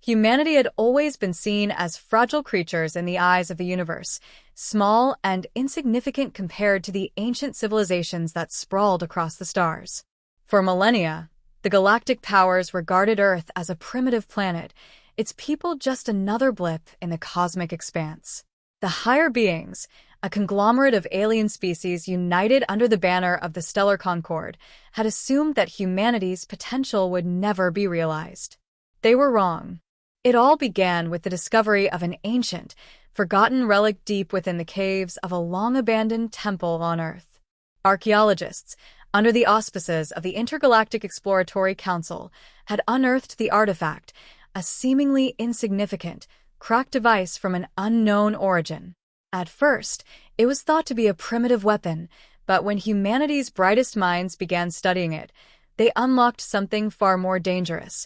Humanity had always been seen as fragile creatures in the eyes of the universe, small and insignificant compared to the ancient civilizations that sprawled across the stars. For millennia, the galactic powers regarded Earth as a primitive planet, its people just another blip in the cosmic expanse. The higher beings, a conglomerate of alien species united under the banner of the Stellar Concord, had assumed that humanity's potential would never be realized. They were wrong. It all began with the discovery of an ancient, forgotten relic deep within the caves of a long-abandoned temple on Earth. Archaeologists, under the auspices of the Intergalactic Exploratory Council, had unearthed the artifact, a seemingly insignificant, cracked device from an unknown origin. At first, it was thought to be a primitive weapon, but when humanity's brightest minds began studying it, they unlocked something far more dangerous: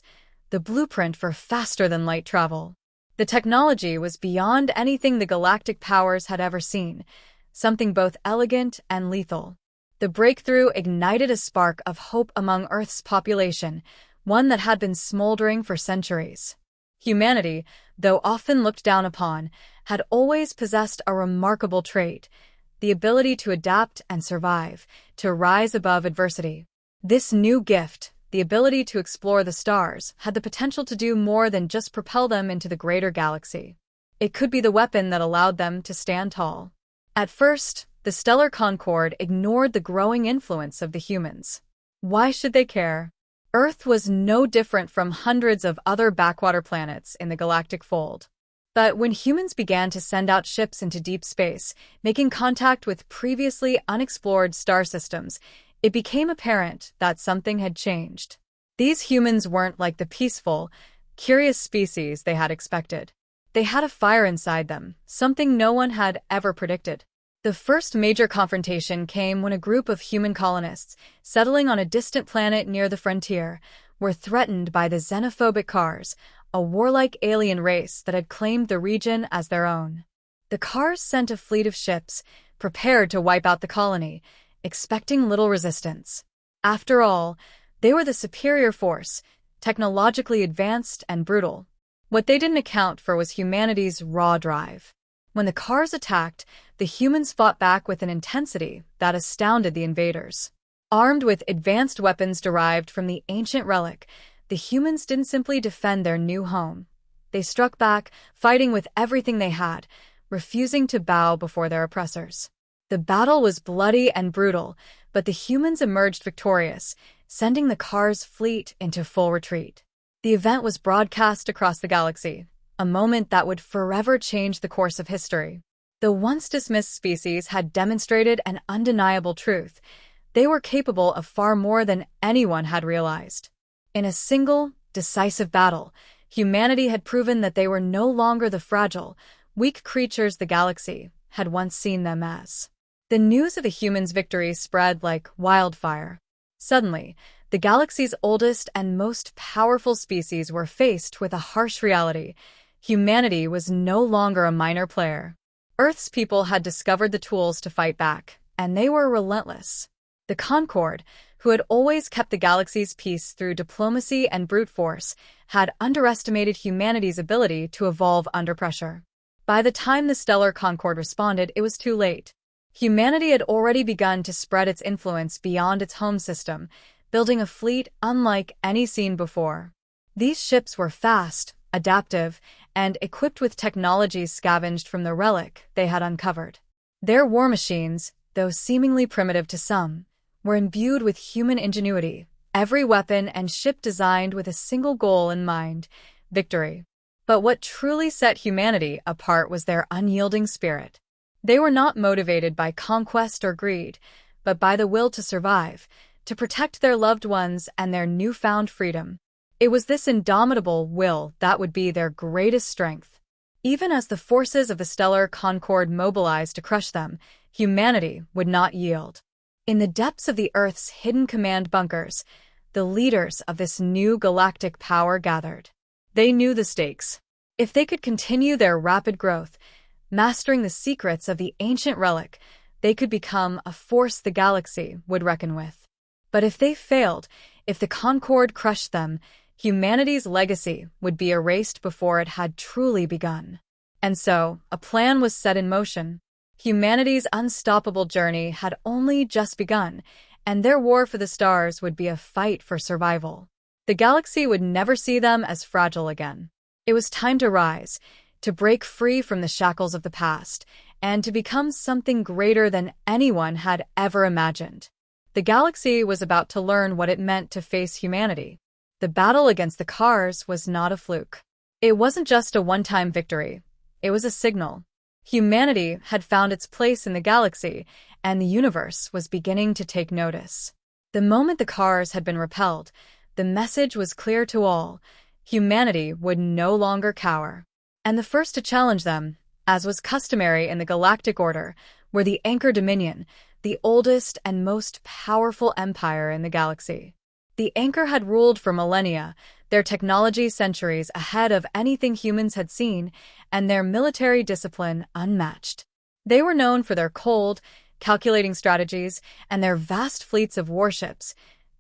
the blueprint for faster-than-light travel. The technology was beyond anything the galactic powers had ever seen, something both elegant and lethal. The breakthrough ignited a spark of hope among Earth's population, one that had been smoldering for centuries. Humanity, though often looked down upon, had always possessed a remarkable trait: the ability to adapt and survive, to rise above adversity. This new gift, the ability to explore the stars, had the potential to do more than just propel them into the greater galaxy. It could be the weapon that allowed them to stand tall. At first, the Stellar Concord ignored the growing influence of the humans. Why should they care? Earth was no different from hundreds of other backwater planets in the galactic fold. But when humans began to send out ships into deep space, making contact with previously unexplored star systems, it became apparent that something had changed. These humans weren't like the peaceful, curious species they had expected. They had a fire inside them, something no one had ever predicted. The first major confrontation came when a group of human colonists, settling on a distant planet near the frontier, were threatened by the xenophobic Cars, a warlike alien race that had claimed the region as their own. The Cars sent a fleet of ships, prepared to wipe out the colony, expecting little resistance. After all, they were the superior force, technologically advanced and brutal. What they didn't account for was humanity's raw drive. When the Cars attacked, the humans fought back with an intensity that astounded the invaders. Armed with advanced weapons derived from the ancient relic, the humans didn't simply defend their new home. They struck back, fighting with everything they had, refusing to bow before their oppressors. The battle was bloody and brutal, but the humans emerged victorious, sending the Cars' fleet into full retreat. The event was broadcast across the galaxy, a moment that would forever change the course of history. The once dismissed species had demonstrated an undeniable truth: they were capable of far more than anyone had realized. In a single, decisive battle, humanity had proven that they were no longer the fragile, weak creatures the galaxy had once seen them as. The news of the humans' victory spread like wildfire. Suddenly, the galaxy's oldest and most powerful species were faced with a harsh reality: humanity was no longer a minor player. Earth's people had discovered the tools to fight back, and they were relentless. The Concord, who had always kept the galaxy's peace through diplomacy and brute force, had underestimated humanity's ability to evolve under pressure. By the time the Stellar Concord responded, it was too late. Humanity had already begun to spread its influence beyond its home system, building a fleet unlike any seen before. These ships were fast, adaptive, and equipped with technologies scavenged from the relic they had uncovered. Their war machines, though seemingly primitive to some, were imbued with human ingenuity, every weapon and ship designed with a single goal in mind: victory. But what truly set humanity apart was their unyielding spirit. They were not motivated by conquest or greed, but by the will to survive, to protect their loved ones and their newfound freedom. It was this indomitable will that would be their greatest strength. Even as the forces of the Stellar Concord mobilized to crush them, humanity would not yield. In the depths of the Earth's hidden command bunkers, the leaders of this new galactic power gathered. They knew the stakes. If they could continue their rapid growth, mastering the secrets of the ancient relic, they could become a force the galaxy would reckon with. But if they failed, if the Concord crushed them, Humanity's legacy would be erased before it had truly begun. And so, a plan was set in motion. Humanity's unstoppable journey had only just begun, and their war for the stars would be a fight for survival. The galaxy would never see them as fragile again. It was time to rise, to break free from the shackles of the past, and to become something greater than anyone had ever imagined. The galaxy was about to learn what it meant to face humanity. The battle against the Cars was not a fluke. It wasn't just a one-time victory. It was a signal. Humanity had found its place in the galaxy, and the universe was beginning to take notice. The moment the Cars had been repelled, the message was clear to all. Humanity would no longer cower. And the first to challenge them, as was customary in the Galactic Order, were the Anchor Dominion, the oldest and most powerful empire in the galaxy. The Anchor had ruled for millennia, their technology centuries ahead of anything humans had seen, and their military discipline unmatched. They were known for their cold, calculating strategies and their vast fleets of warships,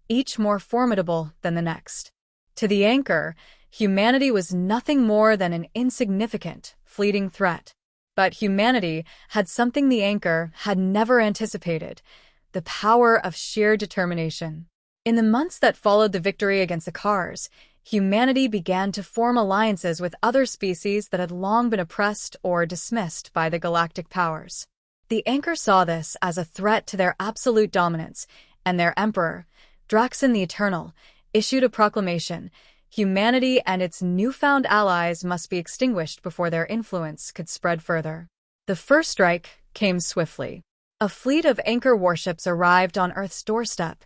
each more formidable than the next. To the Anchor, humanity was nothing more than an insignificant, fleeting threat. But humanity had something the Anchor had never anticipated: the power of sheer determination. In the months that followed the victory against the Cars, humanity began to form alliances with other species that had long been oppressed or dismissed by the galactic powers. The Anchor saw this as a threat to their absolute dominance, and their emperor, Draxon the Eternal, issued a proclamation: humanity and its newfound allies must be extinguished before their influence could spread further. The first strike came swiftly. A fleet of Anchor warships arrived on Earth's doorstep,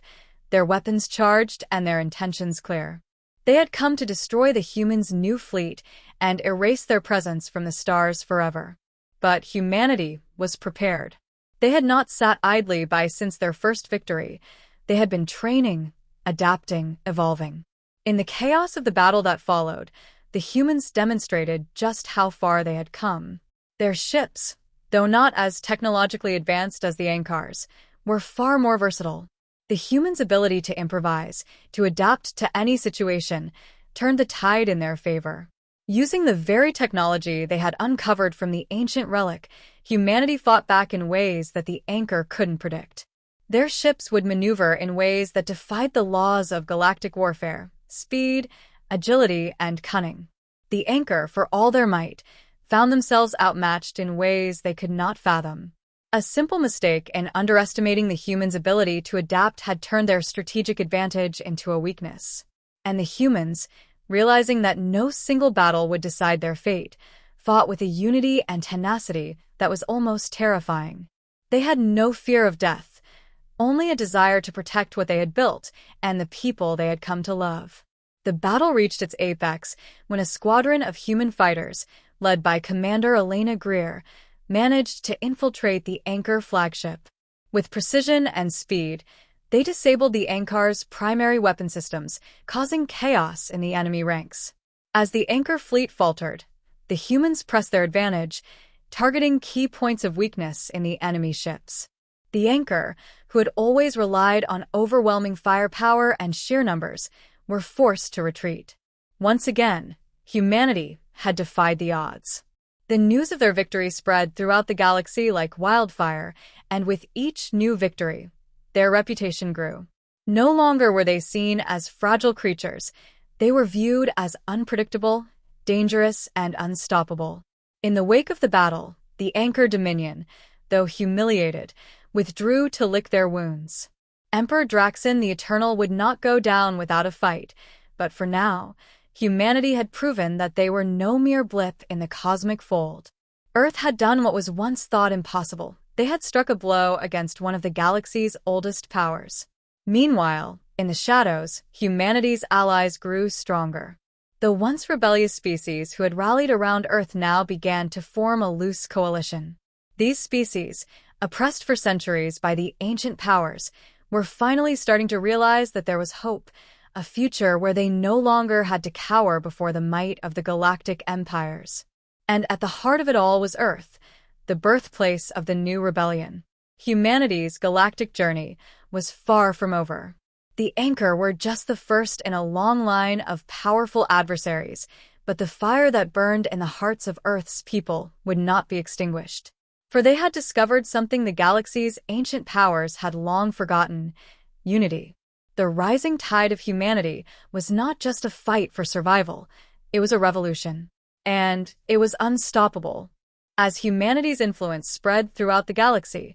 their weapons charged and their intentions clear. They had come to destroy the humans' new fleet and erase their presence from the stars forever. But humanity was prepared. They had not sat idly by since their first victory. They had been training, adapting, evolving. In the chaos of the battle that followed, the humans demonstrated just how far they had come. Their ships, though not as technologically advanced as the Anchors, were far more versatile. The humans' ability to improvise, to adapt to any situation, turned the tide in their favor. Using the very technology they had uncovered from the ancient relic, humanity fought back in ways that the Anchor couldn't predict. Their ships would maneuver in ways that defied the laws of galactic warfare: speed, agility, and cunning. The Anchor, for all their might, found themselves outmatched in ways they could not fathom. A simple mistake in underestimating the humans' ability to adapt had turned their strategic advantage into a weakness. And the humans, realizing that no single battle would decide their fate, fought with a unity and tenacity that was almost terrifying. They had no fear of death, only a desire to protect what they had built and the people they had come to love. The battle reached its apex when a squadron of human fighters, led by Commander Elena Greer, managed to infiltrate the Anchor flagship. With precision and speed, they disabled the Anchor's primary weapon systems, causing chaos in the enemy ranks. As the Anchor fleet faltered, the humans pressed their advantage, targeting key points of weakness in the enemy ships. The Anchor, who had always relied on overwhelming firepower and sheer numbers, were forced to retreat. Once again, humanity had defied the odds. The news of their victory spread throughout the galaxy like wildfire, and with each new victory, their reputation grew. No longer were they seen as fragile creatures. They were viewed as unpredictable, dangerous, and unstoppable. In the wake of the battle, the Anchor Dominion, though humiliated, withdrew to lick their wounds. Emperor Draxon the Eternal would not go down without a fight, but for now, humanity had proven that they were no mere blip in the cosmic fold. Earth had done what was once thought impossible. They had struck a blow against one of the galaxy's oldest powers. Meanwhile, in the shadows, humanity's allies grew stronger. The once rebellious species who had rallied around Earth now began to form a loose coalition. These species, oppressed for centuries by the ancient powers, were finally starting to realize that there was hope, a future where they no longer had to cower before the might of the galactic empires. And at the heart of it all was Earth, the birthplace of the new rebellion. Humanity's galactic journey was far from over. The Anchor were just the first in a long line of powerful adversaries, but the fire that burned in the hearts of Earth's people would not be extinguished. For they had discovered something the galaxy's ancient powers had long forgotten: unity. The rising tide of humanity was not just a fight for survival, it was a revolution. And it was unstoppable. As humanity's influence spread throughout the galaxy,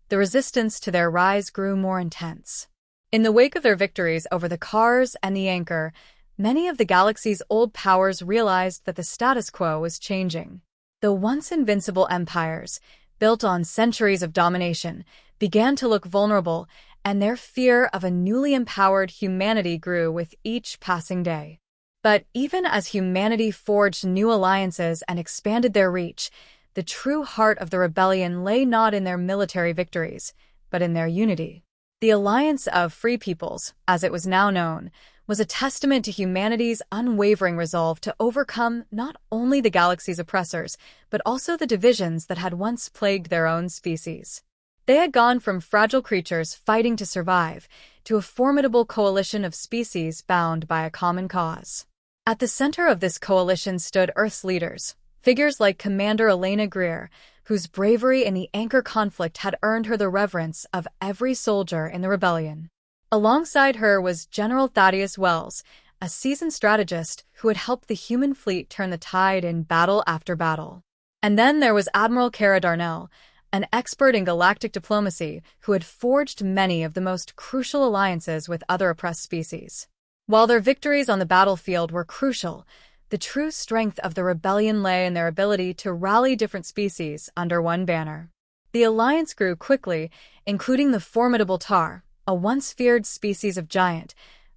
the resistance to their rise grew more intense. In the wake of their victories over the Cars and the Anchor, many of the galaxy's old powers realized that the status quo was changing. The once invincible empires, built on centuries of domination, began to look vulnerable, and their fear of a newly empowered humanity grew with each passing day. But even as humanity forged new alliances and expanded their reach, the true heart of the rebellion lay not in their military victories, but in their unity. The Alliance of Free Peoples, as it was now known, was a testament to humanity's unwavering resolve to overcome not only the galaxy's oppressors, but also the divisions that had once plagued their own species. They had gone from fragile creatures fighting to survive to a formidable coalition of species bound by a common cause. At the center of this coalition stood Earth's leaders, figures like Commander Elena Greer, whose bravery in the Anchor conflict had earned her the reverence of every soldier in the rebellion. Alongside her was General Thaddeus Wells, a seasoned strategist who had helped the human fleet turn the tide in battle after battle. And then there was Admiral Cara Darnell, an expert in galactic diplomacy who had forged many of the most crucial alliances with other oppressed species. While their victories on the battlefield were crucial, the true strength of the rebellion lay in their ability to rally different species under one banner. The alliance grew quickly, including the formidable Tar, a once-feared species of giant,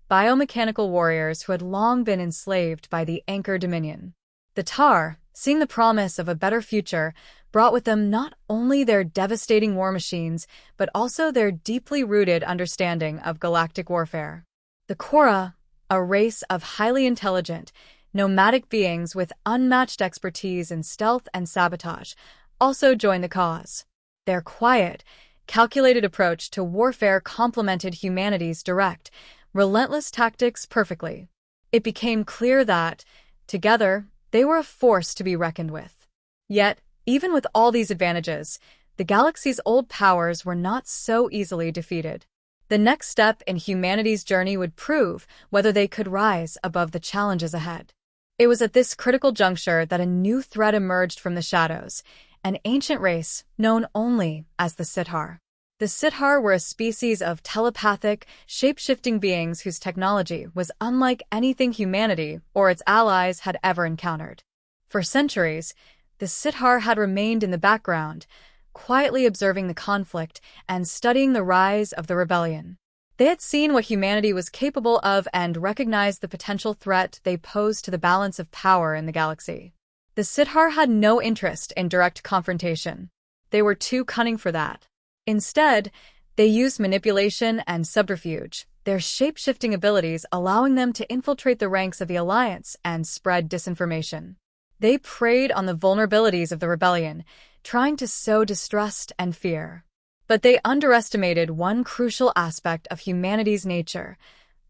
biomechanical warriors who had long been enslaved by the Anchor Dominion. The Tar, seeing the promise of a better future, brought with them not only their devastating war machines, but also their deeply rooted understanding of galactic warfare. The Korra, a race of highly intelligent, nomadic beings with unmatched expertise in stealth and sabotage, also joined the cause. Their quiet, calculated approach to warfare complemented humanity's direct, relentless tactics perfectly. It became clear that, together, they were a force to be reckoned with. Yet, even with all these advantages, the galaxy's old powers were not so easily defeated. The next step in humanity's journey would prove whether they could rise above the challenges ahead. It was at this critical juncture that a new threat emerged from the shadows, an ancient race known only as the Sithar. The Sithar were a species of telepathic, shape-shifting beings whose technology was unlike anything humanity or its allies had ever encountered. For centuries, the Sithar had remained in the background, quietly observing the conflict and studying the rise of the rebellion. They had seen what humanity was capable of and recognized the potential threat they posed to the balance of power in the galaxy. The Sithar had no interest in direct confrontation. They were too cunning for that. Instead, they used manipulation and subterfuge, their shape-shifting abilities allowing them to infiltrate the ranks of the Alliance and spread disinformation. They preyed on the vulnerabilities of the rebellion, trying to sow distrust and fear. But they underestimated one crucial aspect of humanity's nature: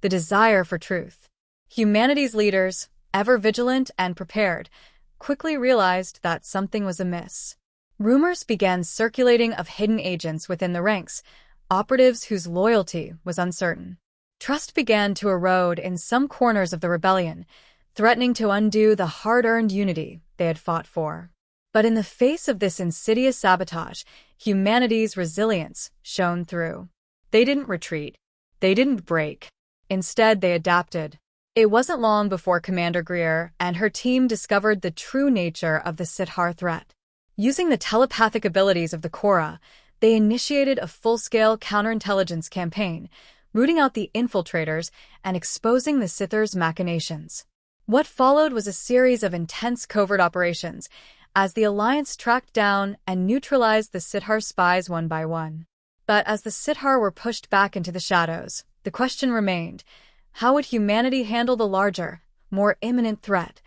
the desire for truth. Humanity's leaders, ever vigilant and prepared, quickly realized that something was amiss. Rumors began circulating of hidden agents within the ranks, operatives whose loyalty was uncertain. Trust began to erode in some corners of the rebellion, threatening to undo the hard-earned unity they had fought for. But in the face of this insidious sabotage, humanity's resilience shone through. They didn't retreat. They didn't break. Instead, they adapted. It wasn't long before Commander Greer and her team discovered the true nature of the Sithar threat. Using the telepathic abilities of the Korra, they initiated a full-scale counterintelligence campaign, rooting out the infiltrators and exposing the Sithars' machinations. What followed was a series of intense covert operations, as the Alliance tracked down and neutralized the Sithar spies one by one. But as the Sithar were pushed back into the shadows, the question remained: how would humanity handle the larger, more imminent threat,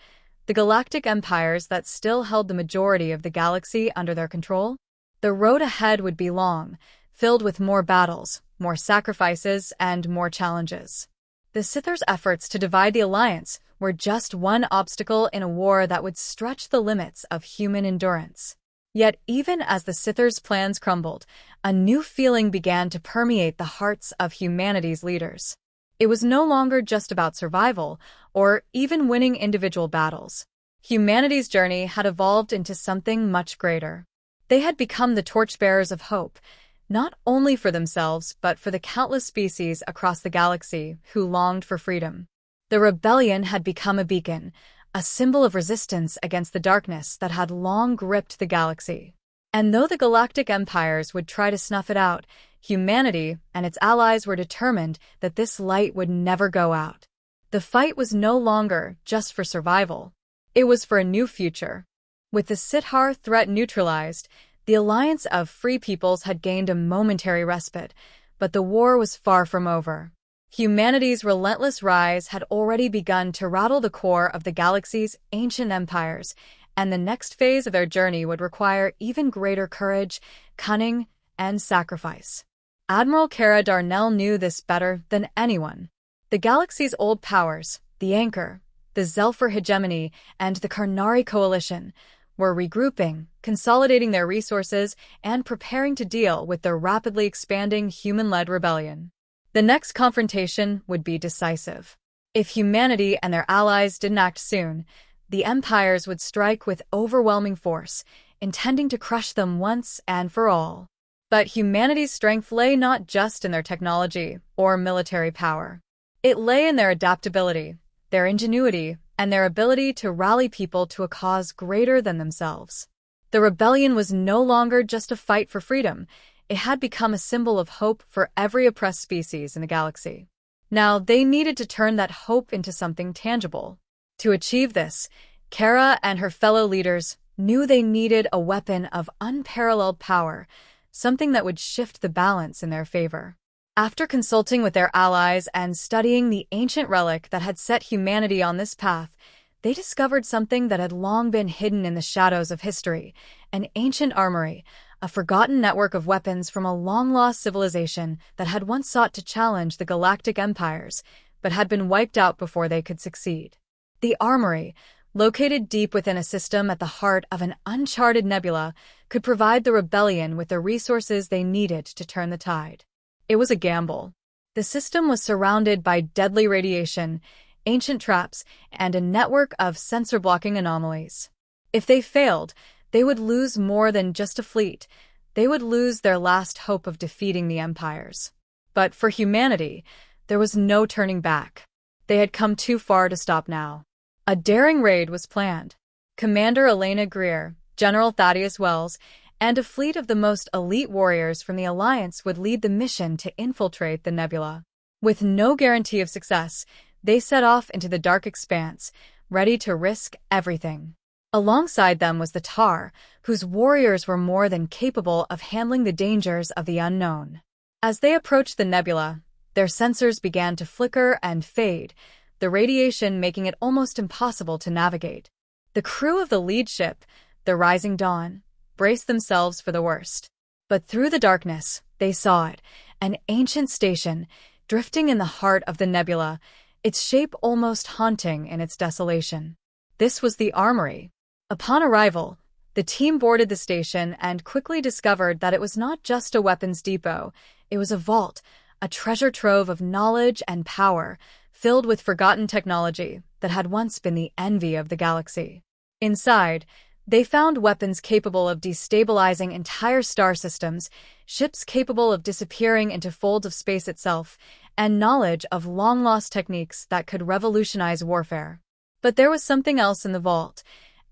the galactic empires that still held the majority of the galaxy under their control? The road ahead would be long, filled with more battles, more sacrifices, and more challenges. The Sithers' efforts to divide the Alliance were just one obstacle in a war that would stretch the limits of human endurance. Yet even as the Sithers' plans crumbled, a new feeling began to permeate the hearts of humanity's leaders. It was no longer just about survival, or even winning individual battles. Humanity's journey had evolved into something much greater. They had become the torchbearers of hope, not only for themselves but for the countless species across the galaxy who longed for freedom. The rebellion had become a beacon, a symbol of resistance against the darkness that had long gripped the galaxy. And though the galactic empires would try to snuff it out, humanity and its allies were determined that this light would never go out. The fight was no longer just for survival. It was for a new future. With the Sithar threat neutralized, the alliance of free peoples had gained a momentary respite, but the war was far from over. Humanity's relentless rise had already begun to rattle the core of the galaxy's ancient empires, and the next phase of their journey would require even greater courage, cunning, and sacrifice. Admiral Cara Darnell knew this better than anyone. The galaxy's old powers, the Anchor, the Zelfar hegemony, and the Karnari coalition, were regrouping, consolidating their resources, and preparing to deal with the rapidly expanding human-led rebellion. The next confrontation would be decisive. If humanity and their allies didn't act soon, the empires would strike with overwhelming force, intending to crush them once and for all. But humanity's strength lay not just in their technology or military power. It lay in their adaptability, their ingenuity, and their ability to rally people to a cause greater than themselves. The rebellion was no longer just a fight for freedom. It had become a symbol of hope for every oppressed species in the galaxy. Now, they needed to turn that hope into something tangible. To achieve this, Cara and her fellow leaders knew they needed a weapon of unparalleled power, something that would shift the balance in their favor. After consulting with their allies and studying the ancient relic that had set humanity on this path, they discovered something that had long been hidden in the shadows of history, an ancient armory, a forgotten network of weapons from a long-lost civilization that had once sought to challenge the galactic empires, but had been wiped out before they could succeed. The armory, located deep within a system at the heart of an uncharted nebula, could provide the rebellion with the resources they needed to turn the tide. It was a gamble. The system was surrounded by deadly radiation, ancient traps, and a network of sensor-blocking anomalies. If they failed, they would lose more than just a fleet. They would lose their last hope of defeating the empires. But for humanity, there was no turning back. They had come too far to stop now. A daring raid was planned. Commander Elena Greer, General Thaddeus Wells, and a fleet of the most elite warriors from the Alliance would lead the mission to infiltrate the nebula. With no guarantee of success, they set off into the dark expanse, ready to risk everything. Alongside them was the Tar, whose warriors were more than capable of handling the dangers of the unknown. As they approached the nebula, their sensors began to flicker and fade, the radiation making it almost impossible to navigate. The crew of the lead ship, the Rising Dawn, braced themselves for the worst. But through the darkness, they saw it, an ancient station, drifting in the heart of the nebula, its shape almost haunting in its desolation. This was the armory. Upon arrival, the team boarded the station and quickly discovered that it was not just a weapons depot, it was a vault, a treasure trove of knowledge and power, filled with forgotten technology that had once been the envy of the galaxy. Inside, they found weapons capable of destabilizing entire star systems, ships capable of disappearing into folds of space itself, and knowledge of long-lost techniques that could revolutionize warfare. But there was something else in the vault,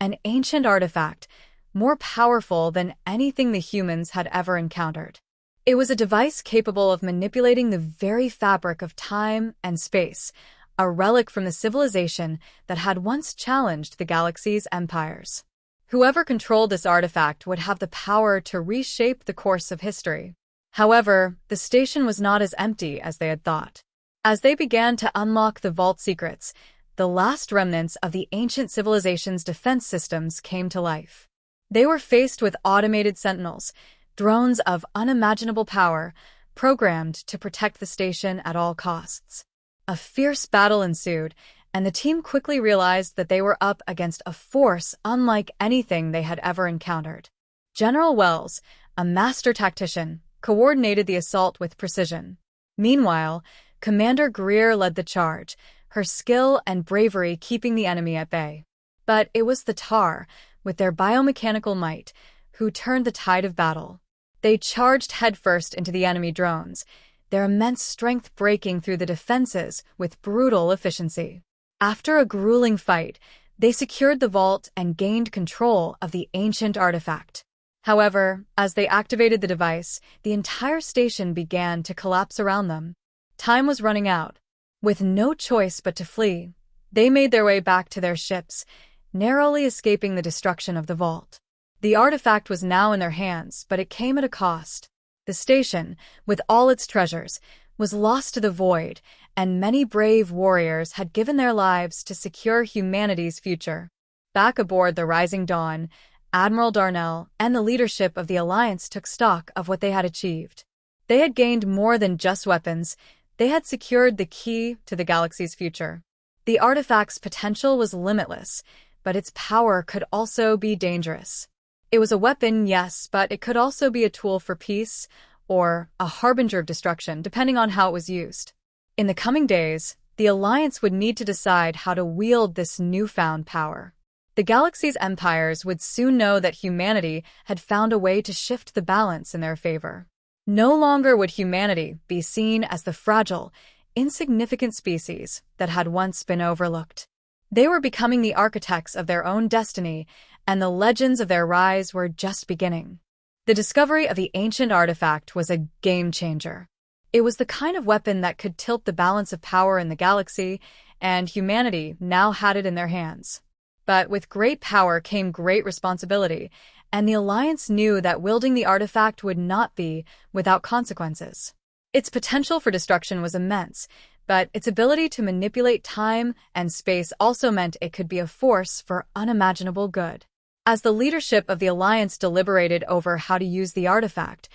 an ancient artifact, more powerful than anything the humans had ever encountered. It was a device capable of manipulating the very fabric of time and space, a relic from the civilization that had once challenged the galaxy's empires. Whoever controlled this artifact would have the power to reshape the course of history. However, the station was not as empty as they had thought. As they began to unlock the vault secrets, the last remnants of the ancient civilization's defense systems came to life. They were faced with automated sentinels, drones of unimaginable power, programmed to protect the station at all costs. A fierce battle ensued, and the team quickly realized that they were up against a force unlike anything they had ever encountered. General Wells, a master tactician, coordinated the assault with precision. Meanwhile, Commander Greer led the charge, her skill and bravery keeping the enemy at bay. But it was the Tar, with their biomechanical might, who turned the tide of battle. They charged headfirst into the enemy drones, their immense strength breaking through the defenses with brutal efficiency. After a grueling fight, they secured the vault and gained control of the ancient artifact. However, as they activated the device, the entire station began to collapse around them. Time was running out. With no choice but to flee, they made their way back to their ships, narrowly escaping the destruction of the vault. The artifact was now in their hands, but it came at a cost. The station, with all its treasures, was lost to the void, and many brave warriors had given their lives to secure humanity's future. Back aboard the Rising Dawn, Admiral Darnell and the leadership of the Alliance took stock of what they had achieved. They had gained more than just weapons. They had secured the key to the galaxy's future. The artifact's potential was limitless, but its power could also be dangerous. It was a weapon, yes, but it could also be a tool for peace or a harbinger of destruction, depending on how it was used. In the coming days, the Alliance would need to decide how to wield this newfound power. The galaxy's empires would soon know that humanity had found a way to shift the balance in their favor. No longer would humanity be seen as the fragile, insignificant species that had once been overlooked. They were becoming the architects of their own destiny, and the legends of their rise were just beginning. The discovery of the ancient artifact was a game-changer. It was the kind of weapon that could tilt the balance of power in the galaxy, and humanity now had it in their hands. But with great power came great responsibility, and the Alliance knew that wielding the artifact would not be without consequences. Its potential for destruction was immense, but its ability to manipulate time and space also meant it could be a force for unimaginable good. As the leadership of the Alliance deliberated over how to use the artifact,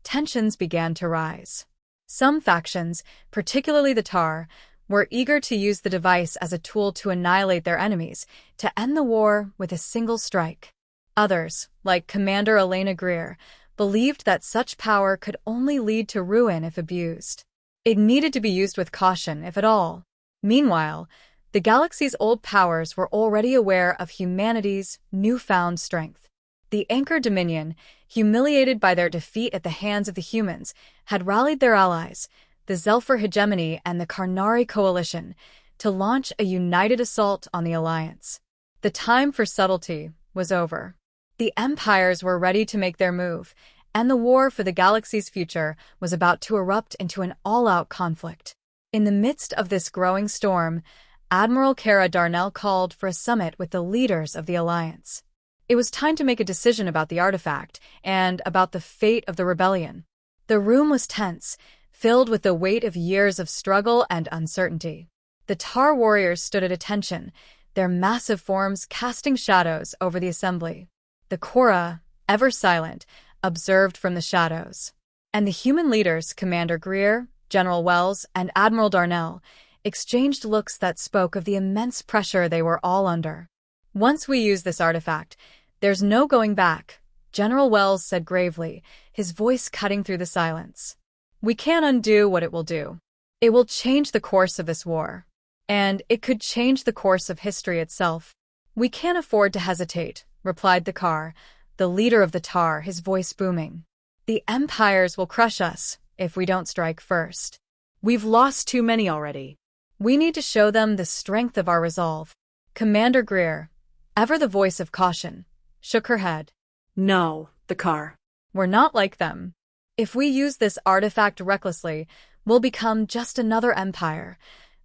tensions began to rise. Some factions, particularly the Tar, were eager to use the device as a tool to annihilate their enemies, to end the war with a single strike. Others, like Commander Elena Greer, believed that such power could only lead to ruin if abused. It needed to be used with caution, if at all. Meanwhile, the galaxy's old powers were already aware of humanity's newfound strength. The Anchor Dominion, humiliated by their defeat at the hands of the humans, had rallied their allies, the Zelfur Hegemony and the Karnari Coalition, to launch a united assault on the Alliance. The time for subtlety was over. The empires were ready to make their move, and the war for the galaxy's future was about to erupt into an all-out conflict. In the midst of this growing storm, Admiral Cara Darnell called for a summit with the leaders of the Alliance. It was time to make a decision about the artifact and about the fate of the rebellion. The room was tense, filled with the weight of years of struggle and uncertainty. The Tar warriors stood at attention, their massive forms casting shadows over the assembly. The Korra, ever silent, observed from the shadows. And the human leaders, Commander Greer, General Wells, and Admiral Darnell, exchanged looks that spoke of the immense pressure they were all under. "Once we use this artifact, there's no going back," General Wells said gravely, his voice cutting through the silence. "We can't undo what it will do. It will change the course of this war. And it could change the course of history itself. We can't afford to hesitate," replied the Kar, the leader of the Tar, his voice booming. "The empires will crush us if we don't strike first. We've lost too many already. We need to show them the strength of our resolve." Commander Greer, ever the voice of caution, shook her head. "No, the Kar. We're not like them. If we use this artifact recklessly, we'll become just another empire,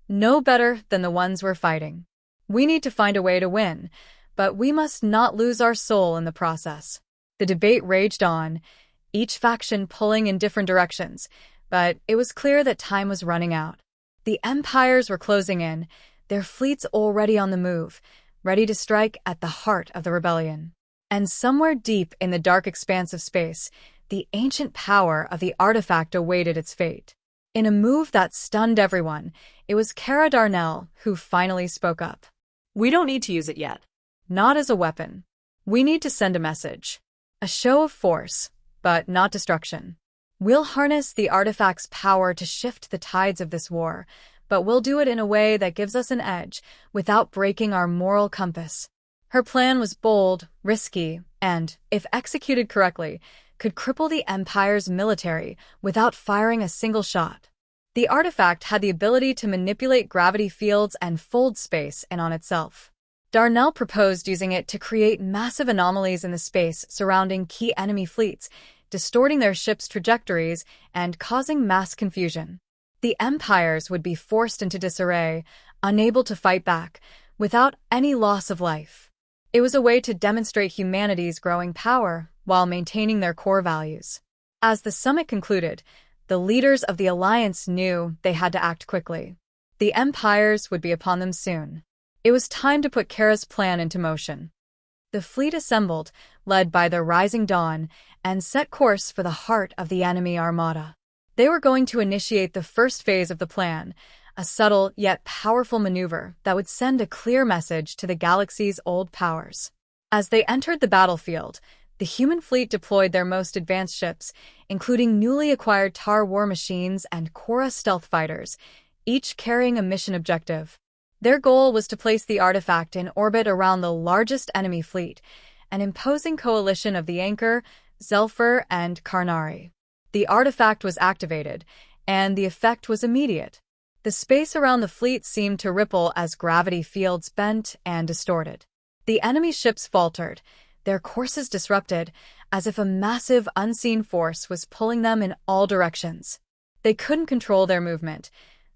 no better than the ones we're fighting. We need to find a way to win, but we must not lose our soul in the process." The debate raged on, each faction pulling in different directions, but it was clear that time was running out. The empires were closing in, their fleets already on the move, ready to strike at the heart of the rebellion. And somewhere deep in the dark expanse of space, the ancient power of the artifact awaited its fate. In a move that stunned everyone, it was Cara Darnell who finally spoke up. We don't need to use it yet. Not as a weapon. We need to send a message. A show of force, but not destruction. We'll harness the artifact's power to shift the tides of this war, but we'll do it in a way that gives us an edge without breaking our moral compass. Her plan was bold, risky, and, if executed correctly, could cripple the Empire's military without firing a single shot. The artifact had the ability to manipulate gravity fields and fold space in on itself. Darnell proposed using it to create massive anomalies in the space surrounding key enemy fleets, distorting their ships' trajectories and causing mass confusion. The Empires would be forced into disarray, unable to fight back, without any loss of life. It was a way to demonstrate humanity's growing power while maintaining their core values. As the summit concluded, the leaders of the Alliance knew they had to act quickly. The Empires would be upon them soon. It was time to put Cara's plan into motion. The fleet assembled, led by the Rising Dawn, and set course for the heart of the enemy armada. They were going to initiate the first phase of the plan, a subtle yet powerful maneuver that would send a clear message to the galaxy's old powers. As they entered the battlefield, the human fleet deployed their most advanced ships, including newly acquired Tar war machines and Cora stealth fighters, each carrying a mission objective. Their goal was to place the artifact in orbit around the largest enemy fleet, an imposing coalition of the Anchor, Zelfur, and Karnari. The artifact was activated, and the effect was immediate. The space around the fleet seemed to ripple as gravity fields bent and distorted. The enemy ships faltered, their courses disrupted, as if a massive unseen force was pulling them in all directions. They couldn't control their movement.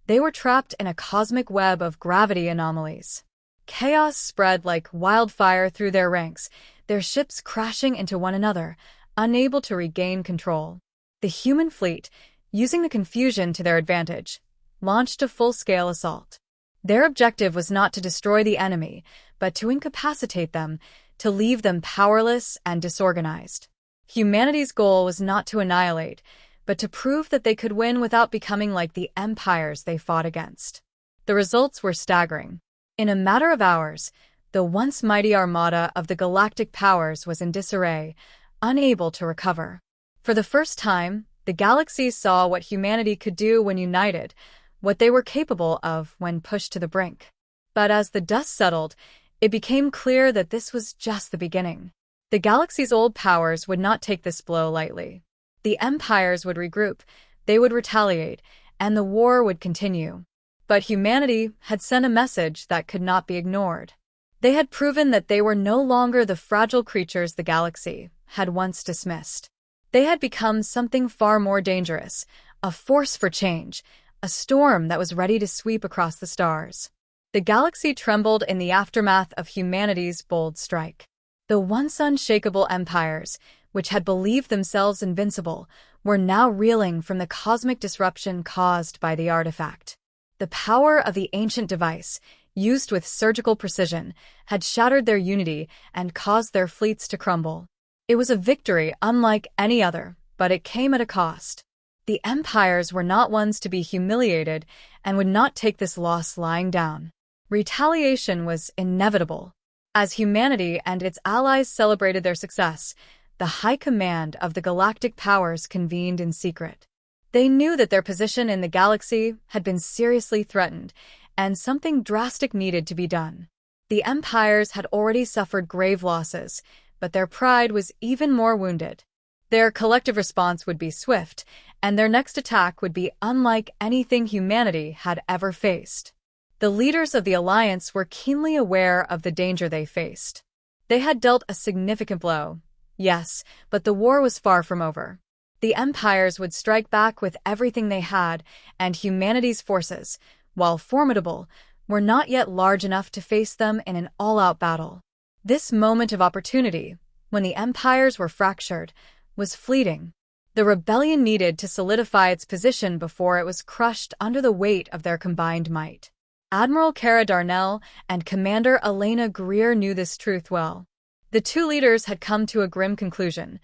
They were trapped in a cosmic web of gravity anomalies. Chaos spread like wildfire through their ranks, their ships crashing into one another, unable to regain control. The human fleet, using the confusion to their advantage, launched a full-scale assault. Their objective was not to destroy the enemy, but to incapacitate them, to leave them powerless and disorganized. Humanity's goal was not to annihilate, but to prove that they could win without becoming like the empires they fought against. The results were staggering. In a matter of hours, the once mighty armada of the galactic powers was in disarray, unable to recover. For the first time, the galaxy saw what humanity could do when united, what they were capable of when pushed to the brink. But as the dust settled, it became clear that this was just the beginning. The galaxy's old powers would not take this blow lightly. The empires would regroup, they would retaliate, and the war would continue. But humanity had sent a message that could not be ignored. They had proven that they were no longer the fragile creatures the galaxy had once dismissed. They had become something far more dangerous, a force for change, a storm that was ready to sweep across the stars. The galaxy trembled in the aftermath of humanity's bold strike. The once unshakable empires, which had believed themselves invincible, were now reeling from the cosmic disruption caused by the artifact. The power of the ancient device, used with surgical precision, had shattered their unity and caused their fleets to crumble. It was a victory unlike any other, but it came at a cost. The empires were not ones to be humiliated and would not take this loss lying down. Retaliation was inevitable. As humanity and its allies celebrated their success, the high command of the galactic powers convened in secret. They knew that their position in the galaxy had been seriously threatened, and something drastic needed to be done. The empires had already suffered grave losses, but their pride was even more wounded. Their collective response would be swift, and their next attack would be unlike anything humanity had ever faced. The leaders of the Alliance were keenly aware of the danger they faced. They had dealt a significant blow, yes, but the war was far from over. The empires would strike back with everything they had, and humanity's forces, while formidable, were not yet large enough to face them in an all-out battle. This moment of opportunity, when the empires were fractured, was fleeting. The rebellion needed to solidify its position before it was crushed under the weight of their combined might. Admiral Cara Darnell and Commander Elena Greer knew this truth well. The two leaders had come to a grim conclusion.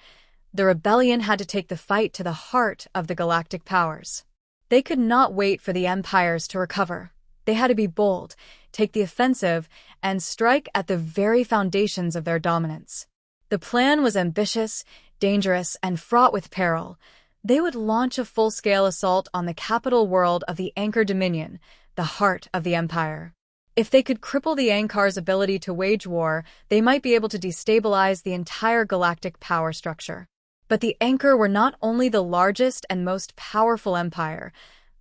The rebellion had to take the fight to the heart of the galactic powers. They could not wait for the empires to recover. They had to be bold, take the offensive, and strike at the very foundations of their dominance. The plan was ambitious, dangerous, and fraught with peril. They would launch a full-scale assault on the capital world of the Anchor Dominion, the heart of the Empire. If they could cripple the Ankar's ability to wage war, they might be able to destabilize the entire galactic power structure. But the Anchor were not only the largest and most powerful empire,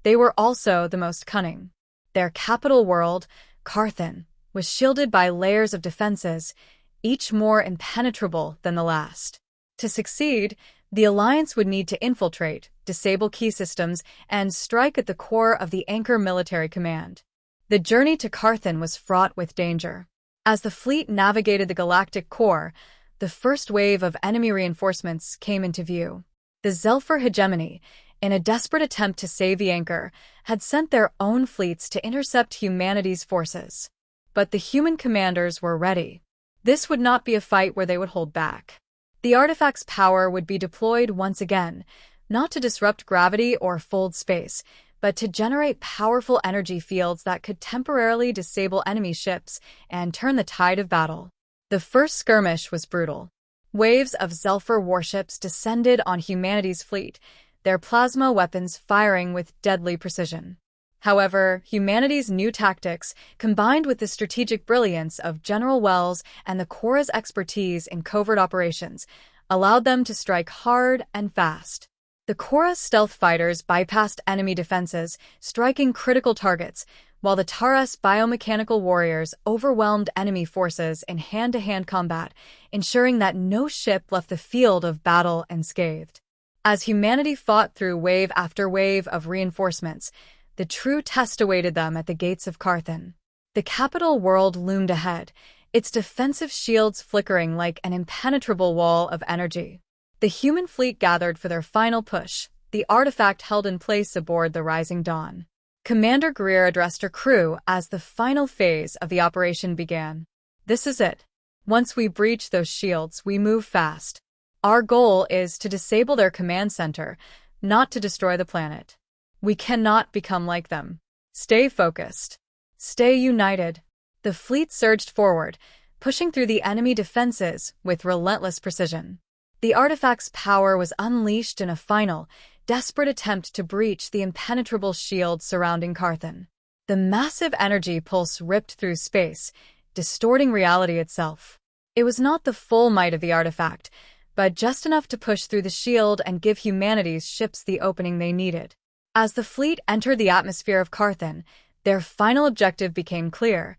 they were also the most cunning. Their capital world, Carthan, was shielded by layers of defenses, each more impenetrable than the last. To succeed, the Alliance would need to infiltrate, disable key systems, and strike at the core of the Anchor military command. The journey to Carthan was fraught with danger. As the fleet navigated the galactic core, the first wave of enemy reinforcements came into view. The Zelfur hegemony, in a desperate attempt to save the Anchor, had sent their own fleets to intercept humanity's forces. But the human commanders were ready. This would not be a fight where they would hold back. The artifact's power would be deployed once again, not to disrupt gravity or fold space, but to generate powerful energy fields that could temporarily disable enemy ships and turn the tide of battle. The first skirmish was brutal. Waves of Zelfur warships descended on humanity's fleet, their plasma weapons firing with deadly precision. However, humanity's new tactics, combined with the strategic brilliance of General Wells and the Korra's expertise in covert operations, allowed them to strike hard and fast. The Korra's stealth fighters bypassed enemy defenses, striking critical targets, while the Taras biomechanical warriors overwhelmed enemy forces in hand-to-hand combat, ensuring that no ship left the field of battle unscathed. As humanity fought through wave after wave of reinforcements, the true test awaited them at the gates of Carthan. The capital world loomed ahead, its defensive shields flickering like an impenetrable wall of energy. The human fleet gathered for their final push, the artifact held in place aboard the Rising Dawn. Commander Greer addressed her crew as the final phase of the operation began. "This is it. Once we breach those shields, we move fast. Our goal is to disable their command center, not to destroy the planet. We cannot become like them. Stay focused. Stay united." The fleet surged forward, pushing through the enemy defenses with relentless precision. The artifact's power was unleashed in a final, desperate attempt to breach the impenetrable shield surrounding Carthan. The massive energy pulse ripped through space, distorting reality itself. It was not the full might of the artifact, but just enough to push through the shield and give humanity's ships the opening they needed. As the fleet entered the atmosphere of Carthan, their final objective became clear: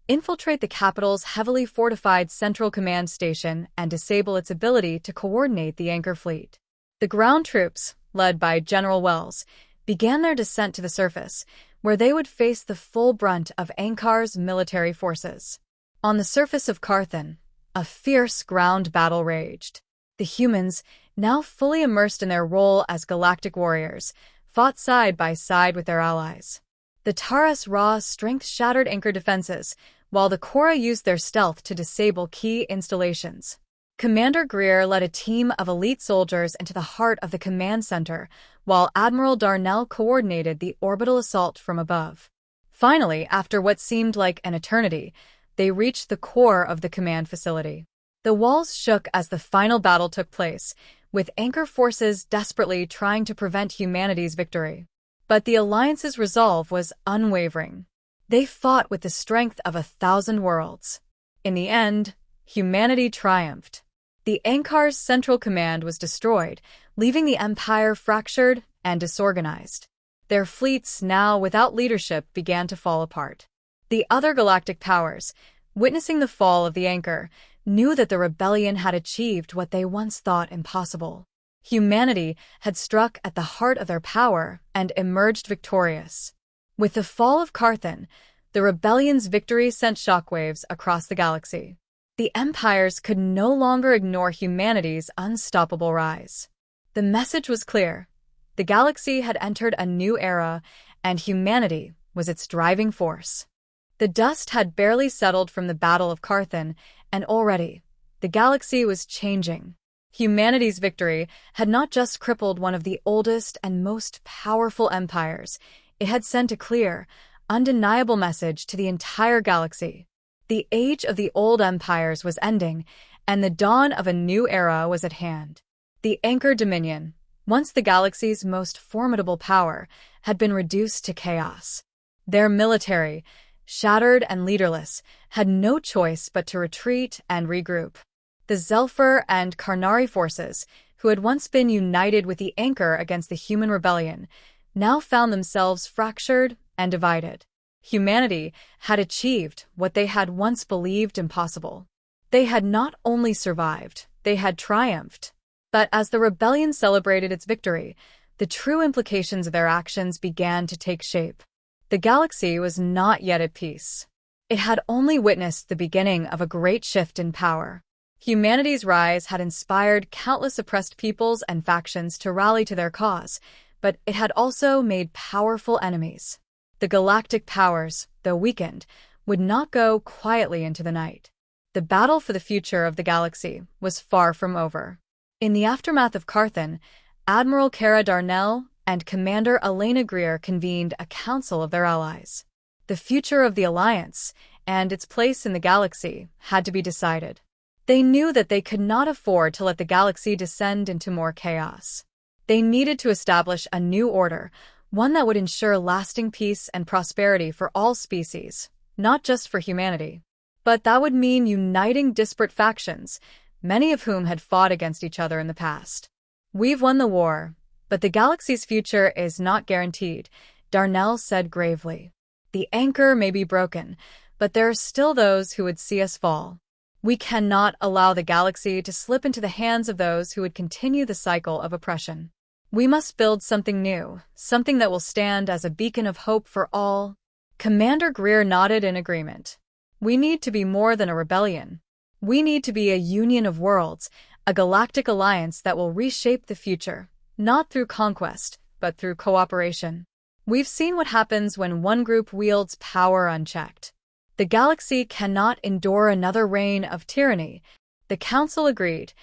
infiltrate the capital's heavily fortified central command station and disable its ability to coordinate the Anchor fleet. The ground troops, led by General Wells, began their descent to the surface, where they would face the full brunt of Ankar's military forces. On the surface of Carthan, a fierce ground battle raged. The humans, now fully immersed in their role as galactic warriors, fought side by side with their allies. The Taras raw strength shattered Anchor defenses, while the Korra used their stealth to disable key installations. Commander Greer led a team of elite soldiers into the heart of the command center, while Admiral Darnell coordinated the orbital assault from above. Finally, after what seemed like an eternity, they reached the core of the command facility. The walls shook as the final battle took place, with Anchor forces desperately trying to prevent humanity's victory. But the Alliance's resolve was unwavering. They fought with the strength of 1,000 worlds. In the end, humanity triumphed. The Ankar's central command was destroyed, leaving the Empire fractured and disorganized. Their fleets, now without leadership, began to fall apart. The other galactic powers, witnessing the fall of the Anchor, knew that the rebellion had achieved what they once thought impossible. Humanity had struck at the heart of their power and emerged victorious. With the fall of Carthan, the rebellion's victory sent shockwaves across the galaxy. The empires could no longer ignore humanity's unstoppable rise. The message was clear. The galaxy had entered a new era, and humanity was its driving force. The dust had barely settled from the Battle of Carthan, and already, the galaxy was changing. Humanity's victory had not just crippled one of the oldest and most powerful empires, it had sent a clear, undeniable message to the entire galaxy. The age of the old empires was ending, and the dawn of a new era was at hand. The Anchor Dominion, once the galaxy's most formidable power, had been reduced to chaos. Their military, shattered and leaderless, had no choice but to retreat and regroup. The Zelfur and Karnari forces, who had once been united with the Anchor against the human rebellion, now found themselves fractured and divided. Humanity had achieved what they had once believed impossible. They had not only survived, they had triumphed. But as the rebellion celebrated its victory, the true implications of their actions began to take shape. The galaxy was not yet at peace. It had only witnessed the beginning of a great shift in power. Humanity's rise had inspired countless oppressed peoples and factions to rally to their cause, but it had also made powerful enemies. The galactic powers, though weakened, would not go quietly into the night. The battle for the future of the galaxy was far from over. In the aftermath of Carthan, Admiral Cara Darnell and Commander Elena Greer convened a council of their allies. The future of the Alliance and its place in the galaxy had to be decided. They knew that they could not afford to let the galaxy descend into more chaos. They needed to establish a new order, one that would ensure lasting peace and prosperity for all species, not just for humanity. But that would mean uniting disparate factions, many of whom had fought against each other in the past. "We've won the war, but the galaxy's future is not guaranteed," Darnell said gravely. "The Anchor may be broken, but there are still those who would see us fall. We cannot allow the galaxy to slip into the hands of those who would continue the cycle of oppression. We must build something new, something that will stand as a beacon of hope for all." Commander Greer nodded in agreement. "We need to be more than a rebellion. We need to be a union of worlds, a galactic alliance that will reshape the future, not through conquest, but through cooperation. We've seen what happens when one group wields power unchecked. The galaxy cannot endure another reign of tyranny." The Council agreed,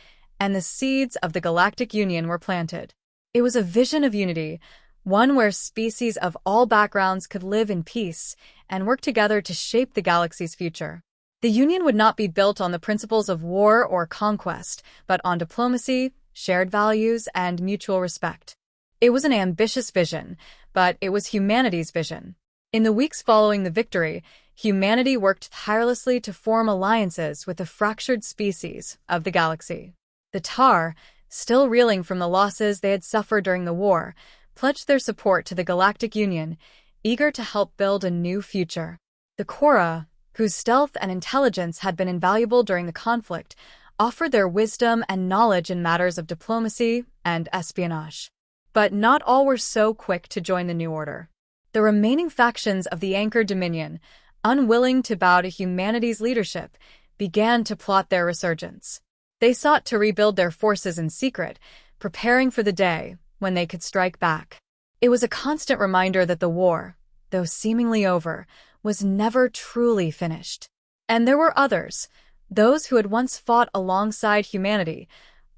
and the seeds of the Galactic Union were planted. It was a vision of unity, one where species of all backgrounds could live in peace and work together to shape the galaxy's future. The Union would not be built on the principles of war or conquest, but on diplomacy, shared values, and mutual respect. It was an ambitious vision, but it was humanity's vision. In the weeks following the victory, humanity worked tirelessly to form alliances with the fractured species of the galaxy. The Tar, still reeling from the losses they had suffered during the war, pledged their support to the Galactic Union, eager to help build a new future. The Korra, whose stealth and intelligence had been invaluable during the conflict, offered their wisdom and knowledge in matters of diplomacy and espionage. But not all were so quick to join the new order. The remaining factions of the Anchor Dominion, unwilling to bow to humanity's leadership, began to plot their resurgence. They sought to rebuild their forces in secret, preparing for the day when they could strike back. It was a constant reminder that the war, though seemingly over, was never truly finished. And there were others, those who had once fought alongside humanity,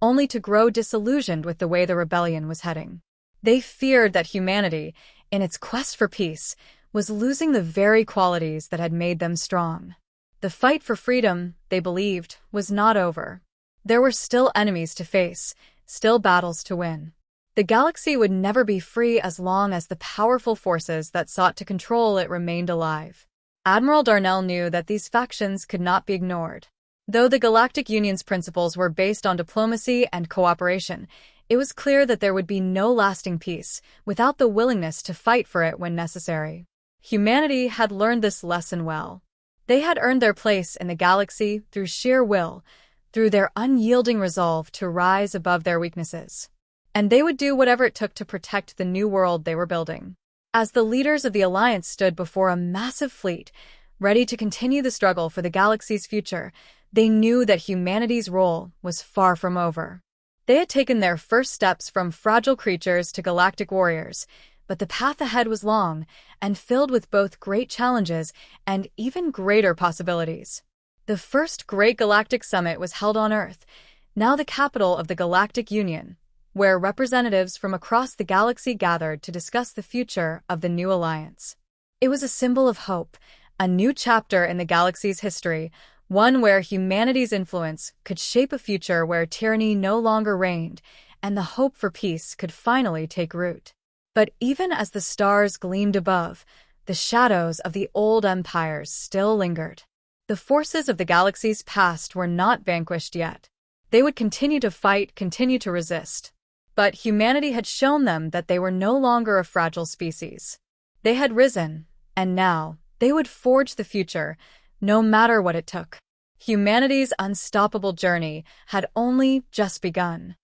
only to grow disillusioned with the way the rebellion was heading. They feared that humanity, in its quest for peace, was losing the very qualities that had made them strong. The fight for freedom, they believed, was not over. There were still enemies to face, still battles to win. The galaxy would never be free as long as the powerful forces that sought to control it remained alive. Admiral Darnell knew that these factions could not be ignored. Though the Galactic Union's principles were based on diplomacy and cooperation, it was clear that there would be no lasting peace without the willingness to fight for it when necessary. Humanity had learned this lesson well. They had earned their place in the galaxy through sheer will, through their unyielding resolve to rise above their weaknesses. And they would do whatever it took to protect the new world they were building. As the leaders of the Alliance stood before a massive fleet, ready to continue the struggle for the galaxy's future, they knew that humanity's role was far from over. They had taken their first steps from fragile creatures to galactic warriors, but the path ahead was long and filled with both great challenges and even greater possibilities. The first Great Galactic Summit was held on Earth, now the capital of the Galactic Union, where representatives from across the galaxy gathered to discuss the future of the new alliance. It was a symbol of hope, a new chapter in the galaxy's history, one where humanity's influence could shape a future where tyranny no longer reigned, and the hope for peace could finally take root. But even as the stars gleamed above, the shadows of the old empires still lingered. The forces of the galaxy's past were not vanquished yet. They would continue to fight, continue to resist. But humanity had shown them that they were no longer a fragile species. They had risen, and now they would forge the future, no matter what it took. Humanity's unstoppable journey had only just begun.